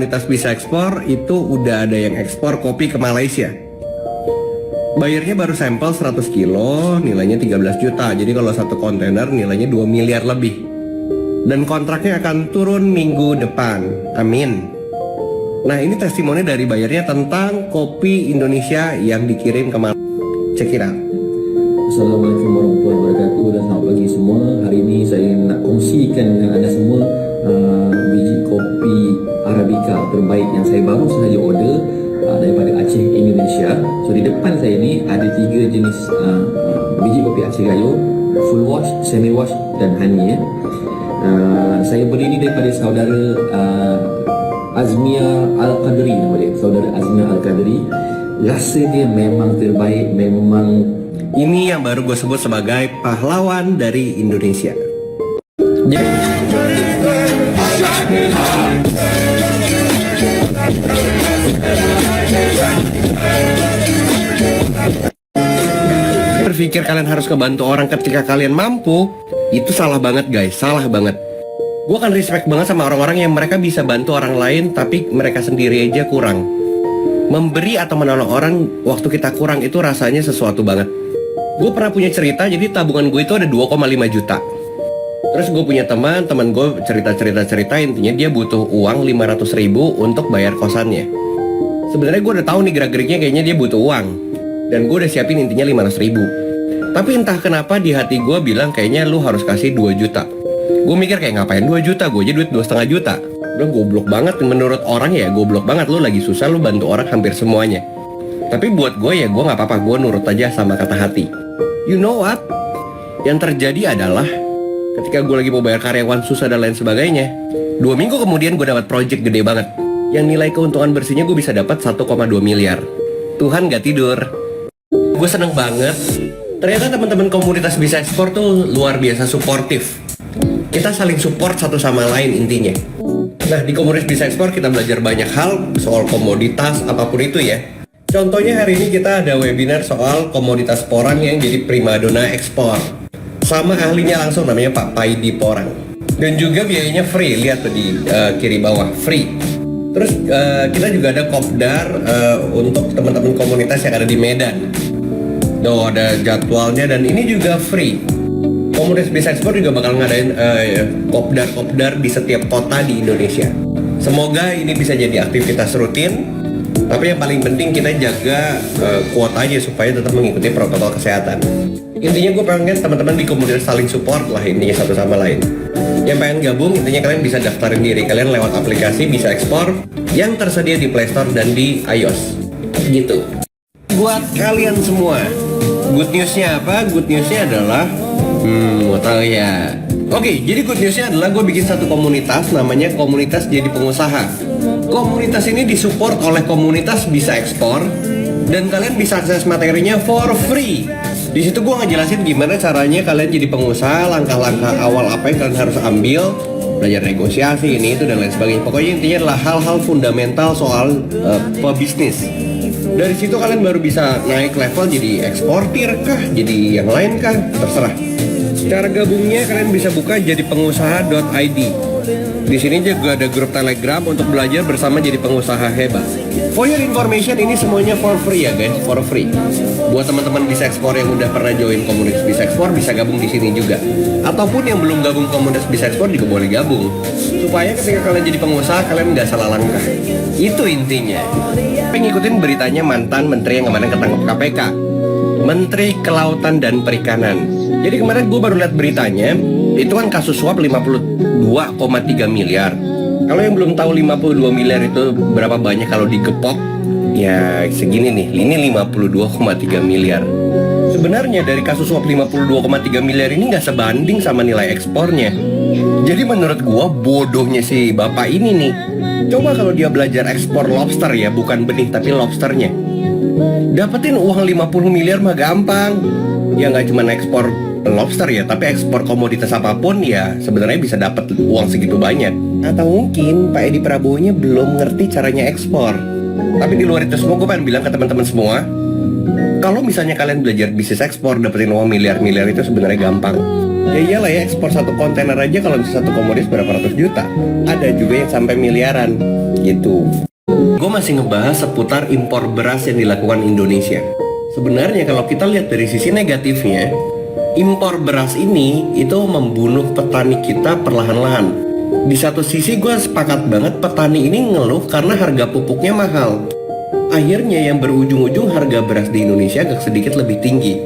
Komunitas Bisa Ekspor itu udah ada yang ekspor kopi ke Malaysia. Bayarnya baru sampel 100 kilo, nilainya 13 juta. Jadi kalau satu kontainer nilainya 2 miliar lebih. Dan kontraknya akan turun minggu depan. Amin. Nah, ini testimoni dari bayarnya tentang kopi Indonesia yang dikirim ke Malaysia. Check it out. Assalamualaikum warahmatullahi wabarakatuh dan selamat pagi semua. Hari ini saya nak kongsikan dengan anda semua biji kopi Arabica terbaik yang saya baru sahaja order daripada Aceh, Indonesia. So di depan saya ni ada 3 jenis biji kopi Aceh Gayo, full wash, semi wash dan honey. Saya beli ni daripada saudara Azmia Al-Qadri, nama dia. Saudara Azmia Al-Qadri. Rasa dia memang terbaik, memang. Ini yang baru gue sebut sebagai pahlawan dari Indonesia. Berpikir kalian harus ngebantu orang ketika kalian mampu, itu salah banget guys, salah banget. Gue kan respect banget sama orang-orang yang mereka bisa bantu orang lain tapi mereka sendiri aja kurang. Memberi atau menolong orang waktu kita kurang itu rasanya sesuatu banget. Gue pernah punya cerita, jadi tabungan gue itu ada 2,5 juta. Terus gue punya teman gue cerita intinya dia butuh uang 500 ribu untuk bayar kosannya. Sebenarnya gue udah tahu nih gerak-geriknya kayaknya dia butuh uang. Dan gue udah siapin intinya 500 ribu. Tapi entah kenapa di hati gue bilang kayaknya lu harus kasih 2 juta. Gue mikir kayak ngapain 2 juta, gue aja duit 2,5 juta. Udah goblok banget, menurut orang ya goblok banget. Lu lagi susah, lu bantu orang hampir semuanya. Tapi buat gue ya gue gak apa-apa, gue nurut aja sama kata hati. You know what? Yang terjadi adalah ketika gue lagi mau bayar karyawan susah dan lain sebagainya, 2 minggu kemudian gue dapat project gede banget yang nilai keuntungan bersihnya gue bisa dapat 1,2 miliar. Tuhan gak tidur. Gue seneng banget. Ternyata teman-teman komunitas Bisa Ekspor tuh luar biasa suportif. Kita saling support satu sama lain intinya. Nah, di komunitas Bisa Ekspor kita belajar banyak hal soal komoditas apapun itu ya. Contohnya hari ini kita ada webinar soal komoditas porang yang jadi primadona ekspor. Sama ahlinya langsung namanya Pak Paidi Porang. Dan juga biayanya free, lihat tuh di kiri bawah, free. Terus kita juga ada kopdar untuk teman-teman komunitas yang ada di Medan. Tuh ada jadwalnya dan ini juga free. Komunitas Bisa Ekspor juga bakal ngadain kopdar di setiap kota di Indonesia. Semoga ini bisa jadi aktivitas rutin. Tapi yang paling penting kita jaga kuotanya supaya tetap mengikuti protokol kesehatan. Intinya gue pengen teman-teman di komunitas saling support lah intinya satu sama lain. Yang pengen gabung intinya kalian bisa daftarin diri kalian lewat aplikasi Bisa Ekspor yang tersedia di Play Store dan di iOS. Gitu. Buat kalian semua, good newsnya apa? Good newsnya adalah mau tahu ya. Oke, jadi good newsnya adalah gue bikin satu komunitas namanya Komunitas Jadi Pengusaha. Komunitas ini disupport oleh komunitas Bisa Ekspor dan kalian bisa akses materinya for free. Di situ gue ngejelasin gimana caranya kalian jadi pengusaha, langkah-langkah awal apa yang kalian harus ambil, belajar negosiasi ini itu dan lain sebagainya. Pokoknya intinya adalah hal-hal fundamental soal pebisnis. Dari situ kalian baru bisa naik level jadi eksportir kah, jadi yang lain kah, terserah. Cara gabungnya kalian bisa buka jadi pengusaha.id. Di sini juga ada grup Telegram untuk belajar bersama jadi pengusaha hebat. For your information, ini semuanya for free ya guys, for free. Buat teman-teman Bisa Ekspor yang udah pernah join komunitas Bisa Ekspor bisa gabung di sini juga. Ataupun yang belum gabung komunitas Bisa Ekspor juga boleh gabung. Supaya ketika kalian jadi pengusaha kalian nggak salah langkah. Itu intinya. Ngikutin beritanya mantan menteri yang kemarin ketangkep KPK, Menteri Kelautan dan Perikanan. Jadi kemarin gue baru lihat beritanya, itu kan kasus suap 52,3 miliar. Kalau yang belum tahu 52 miliar itu berapa banyak kalau digepok, ya segini nih, ini 52,3 miliar. Sebenarnya dari kasus suap 52,3 miliar ini nggak sebanding sama nilai ekspornya. Jadi menurut gue bodohnya si bapak ini nih. Coba kalau dia belajar ekspor lobster ya, bukan benih tapi lobsternya. Dapetin uang 50 miliar mah gampang. Ya nggak cuma ekspor lobster ya, tapi ekspor komoditas apapun ya sebenarnya bisa dapat uang segitu banyak. Atau mungkin Pak Edi Prabowo-nya belum ngerti caranya ekspor. Tapi di luar itu semua gue pengen bilang ke teman-teman semua, kalau misalnya kalian belajar bisnis ekspor dapetin uang miliar-miliar itu sebenarnya gampang. Ya iyalah ya, ekspor satu kontainer aja kalau bisa satu komoditas berapa ratus juta. Ada juga yang sampai miliaran. gitu. Gue masih ngebahas seputar impor beras yang dilakukan Indonesia. Sebenarnya kalau kita lihat dari sisi negatifnya, impor beras ini itu membunuh petani kita perlahan-lahan. Di satu sisi gue sepakat banget petani ini ngeluh karena harga pupuknya mahal. Akhirnya yang berujung-ujung harga beras di Indonesia agak sedikit lebih tinggi.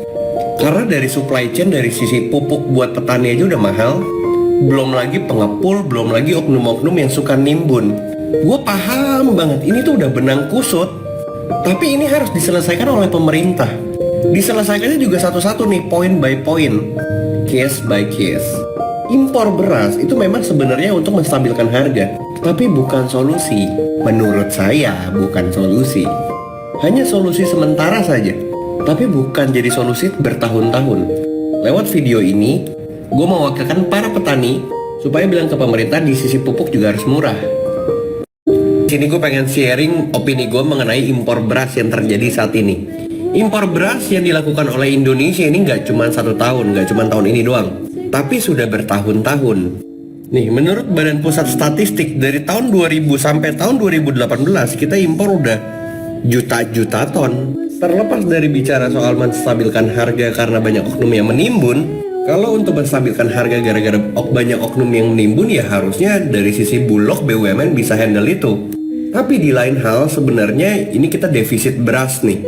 Karena dari supply chain dari sisi pupuk buat petani aja udah mahal. Belum lagi pengepul, belum lagi oknum-oknum yang suka nimbun. Gue paham banget, ini tuh udah benang kusut. Tapi ini harus diselesaikan oleh pemerintah. Diselesaikannya juga satu-satu nih, point by point, case by case. Impor beras itu memang sebenarnya untuk menstabilkan harga, tapi bukan solusi. Menurut saya bukan solusi. Hanya solusi sementara saja, tapi bukan jadi solusi bertahun-tahun. Lewat video ini, gue mewakilkan para petani supaya bilang ke pemerintah di sisi pupuk juga harus murah. Di sini gue pengen sharing opini gue mengenai impor beras yang terjadi saat ini. Impor beras yang dilakukan oleh Indonesia ini nggak cuma 1 tahun, nggak cuma tahun ini doang, tapi sudah bertahun-tahun. Nih, menurut Badan Pusat Statistik dari tahun 2000 sampai tahun 2018 kita impor udah juta-juta ton. Terlepas dari bicara soal menstabilkan harga karena banyak oknum yang menimbun, kalau untuk menstabilkan harga gara-gara banyak oknum yang menimbun ya harusnya dari sisi Bulog BUMN bisa handle itu. Tapi di lain hal sebenarnya ini kita defisit beras nih.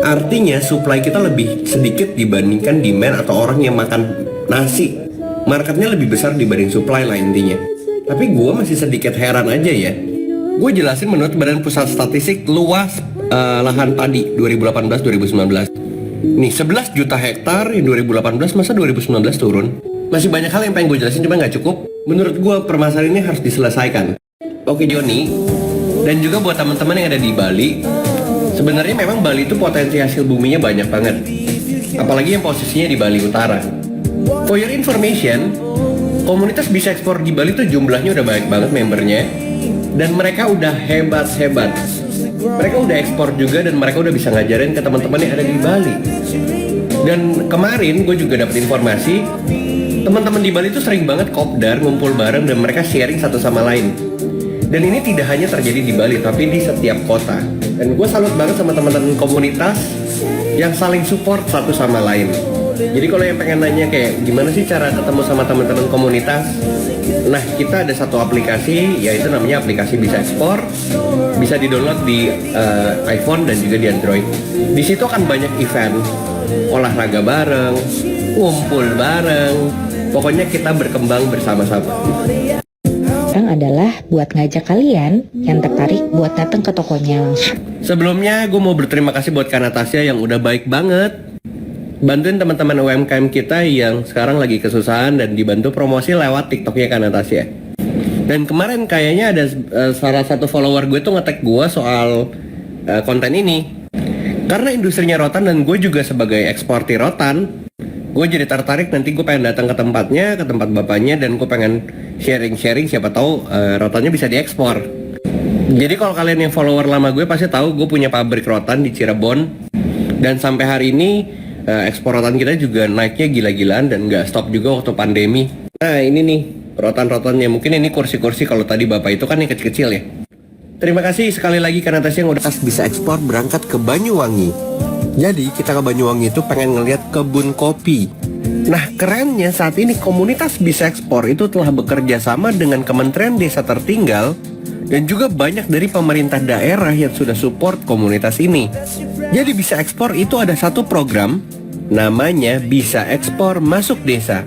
Artinya supply kita lebih sedikit dibandingkan demand atau orang yang makan nasi. Marketnya lebih besar dibanding supply lah intinya. Tapi gue masih sedikit heran aja ya. Gue jelasin menurut Badan Pusat Statistik luas lahan padi 2018-2019. Nih 11 juta hektar yang 2018 masa 2019 turun. Masih banyak hal yang pengen gue jelasin cuma nggak cukup. Menurut gue permasalahan ini harus diselesaikan. Oke Joni, dan juga buat teman-teman yang ada di Bali, sebenarnya memang Bali itu potensi hasil buminya banyak banget. Apalagi yang posisinya di Bali Utara. For your information, komunitas bisa ekspor di Bali tuh jumlahnya udah banyak banget membernya. Dan mereka udah hebat-hebat. Mereka udah ekspor juga dan mereka udah bisa ngajarin ke teman-teman yang ada di Bali. Dan kemarin gue juga dapet informasi, teman-teman di Bali tuh sering banget kopdar, ngumpul bareng dan mereka sharing satu sama lain. Dan ini tidak hanya terjadi di Bali, tapi di setiap kota. Dan gue salut banget sama teman-teman komunitas yang saling support satu sama lain. Jadi kalau yang pengen nanya kayak gimana sih cara ketemu sama teman-teman komunitas, nah kita ada satu aplikasi, yaitu namanya aplikasi Bisa Ekspor. Bisa di-download di iPhone dan juga di Android. Di situ akan banyak event, olahraga bareng, ngumpul bareng. Pokoknya kita berkembang bersama-sama. Adalah buat ngajak kalian yang tertarik buat datang ke tokonya langsung. Sebelumnya gue mau berterima kasih buat Kak Natasha yang udah baik banget bantuin teman-teman UMKM kita yang sekarang lagi kesusahan dan dibantu promosi lewat TikToknya Kak Natasha. Dan kemarin kayaknya ada salah satu follower gue tuh nge-tag gue soal konten ini. Karena industrinya rotan dan gue juga sebagai eksportir rotan, gue jadi tertarik nanti gue pengen datang ke tempatnya, ke tempat bapaknya, dan gue pengen sharing-sharing siapa tahu rotannya bisa diekspor. Jadi kalau kalian yang follower lama gue pasti tahu gue punya pabrik rotan di Cirebon. Dan sampai hari ini ekspor rotan kita juga naiknya gila-gilaan dan nggak stop juga waktu pandemi. Nah ini nih rotan-rotannya, mungkin ini kursi-kursi kalau tadi bapak itu kan yang kecil-kecil ya. Terima kasih sekali lagi karena Tasya yang udah bisa ekspor berangkat ke Banyuwangi. Jadi kita ke Banyuwangi itu pengen ngeliat kebun kopi. Nah kerennya saat ini komunitas Bisa Ekspor itu telah bekerja sama dengan Kementerian Desa Tertinggal dan juga banyak dari pemerintah daerah yang sudah support komunitas ini. Jadi Bisa Ekspor itu ada satu program namanya Bisa Ekspor Masuk Desa.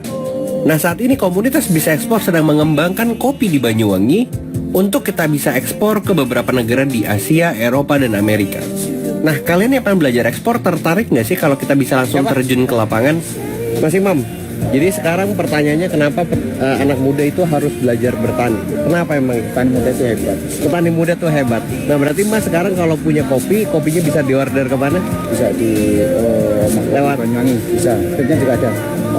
Nah saat ini komunitas Bisa Ekspor sedang mengembangkan kopi di Banyuwangi untuk kita bisa ekspor ke beberapa negara di Asia, Eropa, dan Amerika. Nah kalian yang pengen belajar ekspor tertarik nggak sih kalau kita bisa langsung terjun ke lapangan? Mas Imam, jadi sekarang pertanyaannya kenapa anak muda itu harus belajar bertani? Kenapa emang petani muda itu hebat? Petani muda tuh hebat. Nah berarti Mas sekarang kalau punya kopi, kopinya bisa diorder kemana? Bisa di lewat Banyuwangi, bisa. Websitenya juga ada,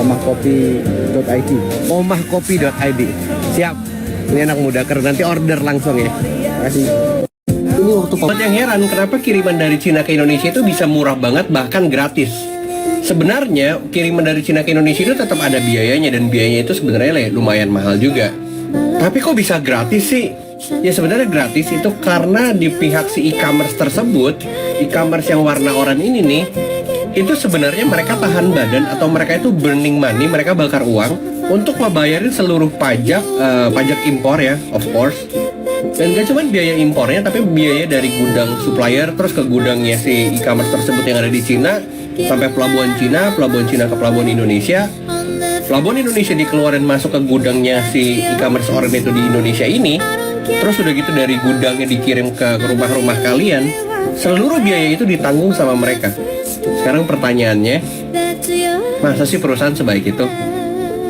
omahkopi.id. omahkopi.id. Siap. Ini anak muda keren, nanti order langsung ya. Makasih. Ini waktu buat yang heran kenapa kiriman dari Cina ke Indonesia itu bisa murah banget bahkan gratis. Sebenarnya kiriman dari Cina ke Indonesia itu tetap ada biayanya dan biayanya itu sebenarnya lumayan mahal juga. Tapi kok bisa gratis sih? Ya sebenarnya gratis itu karena di pihak si e-commerce tersebut, e-commerce yang warna oranye ini nih, itu sebenarnya mereka tahan badan atau mereka itu burning money, mereka bakar uang untuk membayarin seluruh pajak pajak impor ya, of course. Dan gak cuma biaya impornya, tapi biaya dari gudang supplier terus ke gudangnya si e-commerce tersebut yang ada di Cina sampai pelabuhan Cina ke pelabuhan Indonesia. Pelabuhan Indonesia dikeluarin masuk ke gudangnya si e-commerce oranye itu di Indonesia ini. Terus udah gitu dari gudangnya dikirim ke rumah-rumah kalian. Seluruh biaya itu ditanggung sama mereka. Sekarang pertanyaannya, masa sih perusahaan sebaik itu?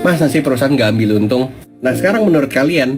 Masa sih perusahaan gak ambil untung? Nah sekarang menurut kalian,